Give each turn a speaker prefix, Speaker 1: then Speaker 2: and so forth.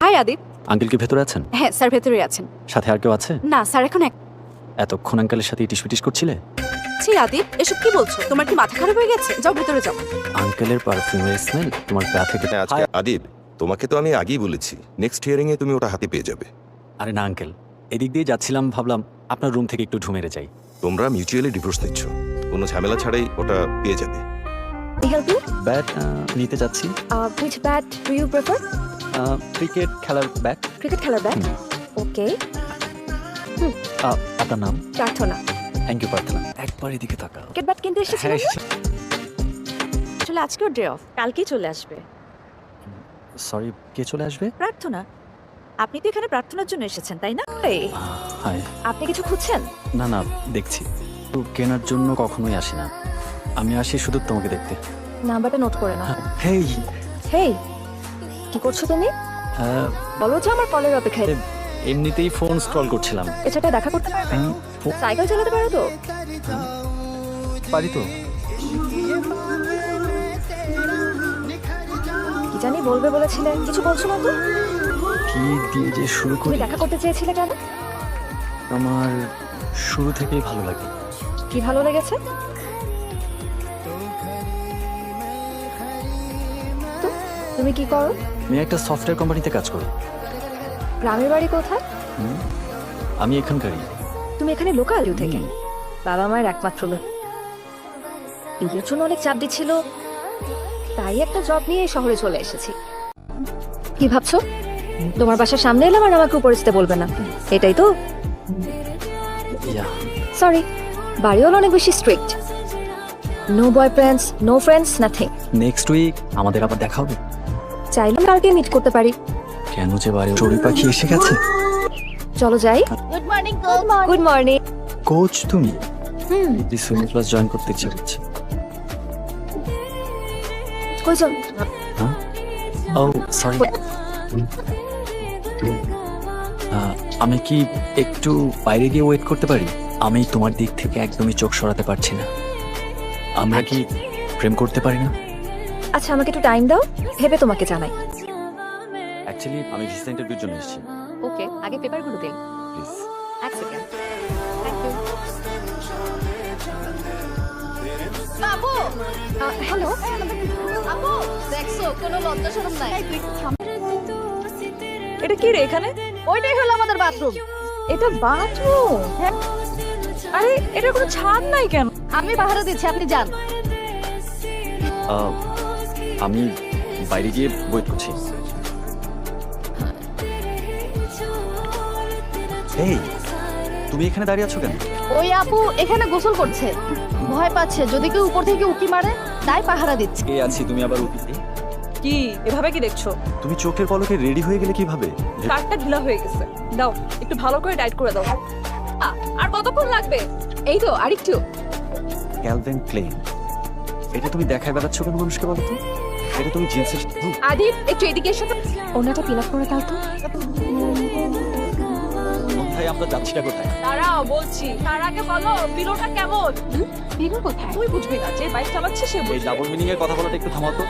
Speaker 1: High আদিপ।
Speaker 2: Uncle কি ভেতরে আছেন?
Speaker 1: হ্যাঁ স্যার ভেতরে আছেন।
Speaker 2: সাথে আর কেউ আছে?
Speaker 1: না স্যার এখন
Speaker 2: এতক্ষণ আঙ্কেলের সাথে ইটিস পিটিস করছিলে?
Speaker 1: ছি আদিপ, এসব কি বলছো? তোমার কি মাথা খারাপ হয়ে গেছে? যাও ভেতরে যাও।
Speaker 2: আঙ্কেলের পারফিউমের স্মেল তোমার গা থেকে।
Speaker 3: আজকে আদিব, তোমাকে তো আমি আগেই বলেছি নেক্সট হিয়ারিং এ তুমি ওটা হাতে পেয়ে যাবে।
Speaker 2: আরে না আঙ্কেল, এদিক দিয়ে যাচ্ছিলাম, ভাবলাম আপনার রুম থেকে একটু ঢুমেরে যাই।
Speaker 3: তোমরা মিউচুয়ালি ডিভোর্স নিচ্ছ, কোনো ঝামেলা ছাড়াই ওটা পেয়ে যাবে।
Speaker 4: help you?
Speaker 2: ব্যাট নিতে যাচ্ছি।
Speaker 4: Which bat do you prefer?
Speaker 2: Cricket খেলার ব্যাট।
Speaker 4: Cricket খেলার bat? Okay.
Speaker 2: আপনার নাম?
Speaker 4: প্রার্থনা।
Speaker 2: থ্যাংক ইউ প্রার্থনা। একবার এদিকে তাকা।
Speaker 4: ক্রিকেট ব্যাট কিনতে এসেছি।
Speaker 2: হ্যাঁ,
Speaker 1: আসলে আজকেও ডে অফ,
Speaker 4: কালকেই চলে আসবে।
Speaker 2: সরি, কে চলে আসবে?
Speaker 4: প্রার্থনা, আপনি তো এখানে প্রার্থনার জন্য এসেছেন তাই না?
Speaker 2: হাই।
Speaker 4: আপনি কিছু খুঁজছেন?
Speaker 2: না না, দেখছি। তো কেনার জন্য কখনোই আসি না, আমি আসি শুধু তোমাকে দেখতে।
Speaker 4: নাম্বারটা নোট করে নাও।
Speaker 2: হেই।
Speaker 4: হেই, কি করছো তুমি? বলো যে আমার কলের অপেক্ষায়।
Speaker 2: এমনিতেই ফোন স্ক্রল করছিলাম।
Speaker 4: এছাড়া দেখা করতে পারবে? সাইকেল চালাতে পারো তো?
Speaker 2: পারি তো।
Speaker 4: কি জানি বলবে বলেছিলে, কিছু বলছো না তো?
Speaker 2: কি দিয়ে যে শুরু
Speaker 4: তুমি
Speaker 2: করি?
Speaker 4: দেখা করতে চেয়েছিলে কেন?
Speaker 2: আমার শুরু থেকেই ভালো লাগে।
Speaker 4: কি ভালো লেগেছে? তো, তুমি কি করো?
Speaker 2: আমি একটা সফটওয়্যার কোম্পানিতে কাজ করি।
Speaker 4: গ্রামের বাড়ি কোথায়?
Speaker 2: আমি এখানকারই।
Speaker 4: তুমি এখানে লোকাল থেকে? বাবা মায়ের একমাত্র লোক। বিয়ের জন্য অনেক চাপ দিচ্ছিল, তাই একটা জব নিয়ে এই শহরে চলে এসেছি। কি ভাবছো? তোমার বাসার সামনে এলাম আর আমাকে পরিচিত বলবে না, এটাই তো?
Speaker 2: ইয়া,
Speaker 4: সরি, বাড়িওয়ালা অনেক বেশি strict. No boyfriends, no friends, nothing.
Speaker 2: Next week আমাদের আবার দেখা হবে।
Speaker 4: চাইলে কালকে মিট করতে পারি।
Speaker 2: কেন যে বাড়ি চড়ুই পাখি এসে গেছে।
Speaker 4: চলো যাই।
Speaker 1: Good morning.
Speaker 4: Good morning.
Speaker 2: Coach তুমি? এই সুইমিং ক্লাস জয়েন করতে ইচ্ছে করছে।
Speaker 4: কই যাও?
Speaker 2: ও সরি, আমি কি একটু বাইরে গিয়ে ওয়েট করতে পারি? আমি তোমার দিক থেকে একদমই চোখ সরাতে পারছি না। আমরা কি প্রেম করতে পারি না?
Speaker 4: আচ্ছা, আমাকে একটু টাইম দাও, ভেবে তোমাকে জানাই।
Speaker 2: অ্যাকচুয়ালি আমি ভিসা ইন্টারভিউর জন্য এসেছি।
Speaker 4: ওকে, আগে পেপারগুলো দিন।
Speaker 2: প্লিজ।
Speaker 4: এক সেকেন্ড। Thank you.
Speaker 1: বাবু,
Speaker 4: হ্যালো।
Speaker 1: আপু দেখছো কোনো লজ্জা শরম নাই।
Speaker 4: এটা কি রে এখানে?
Speaker 1: ওইটাই হলো আমাদের বাথরুম।
Speaker 4: এটা বাথরুম? হ্যাঁ। আরে এটার কোনো ছাদ নাই কেন?
Speaker 1: আমি পাহারা দিচ্ছি, আপনি যান।
Speaker 2: আমি বাইরে গিয়ে ওয়েট করছি। এই, তুমি এখানে দাঁড়িয়ে আছো কেন?
Speaker 1: ওই আপু এখানে গোসল করছে, ভয় পাচ্ছে যদি কেউ উপর থেকে উকি মারে, তাই পাহারা দিচ্ছে।
Speaker 2: কে আছি তুমি আবার উঠিতে?
Speaker 5: কি এভাবে কি দেখছো?
Speaker 2: তুমি চোখের পলকে রেডি হয়ে গেলে কিভাবে?
Speaker 5: কার্ডটা ঢিলা হয়ে গেছে, দাও একটু ভালো করে টাইট করে দাও। আর কতক্ষণ লাগবে?
Speaker 1: এই তো আরেকটু।
Speaker 2: ক্যালভিন ক্লেইন, এটা তুমি দেখায় বেড়াচ্ছ কেন মানুষকে বলো তো? এটা তুমি জিন্সের।
Speaker 5: আদিপ একটু এদিকে এসে।
Speaker 4: ওনাটা পিন আপ করে দাও তো।
Speaker 2: কোথায় আমরা যাচ্ছিটা কোথায়?
Speaker 5: দাঁড়াও বলছি, তার আগে বলো বিলোটা কেমন?
Speaker 1: বিনু কোথায়?
Speaker 5: তুই বুঝবি না, যে বাইক চালাচ্ছে সে
Speaker 2: এই
Speaker 5: বুঝবে।
Speaker 2: ডাবল মিনিং এর কথা বলাটা একটু থামাও তো।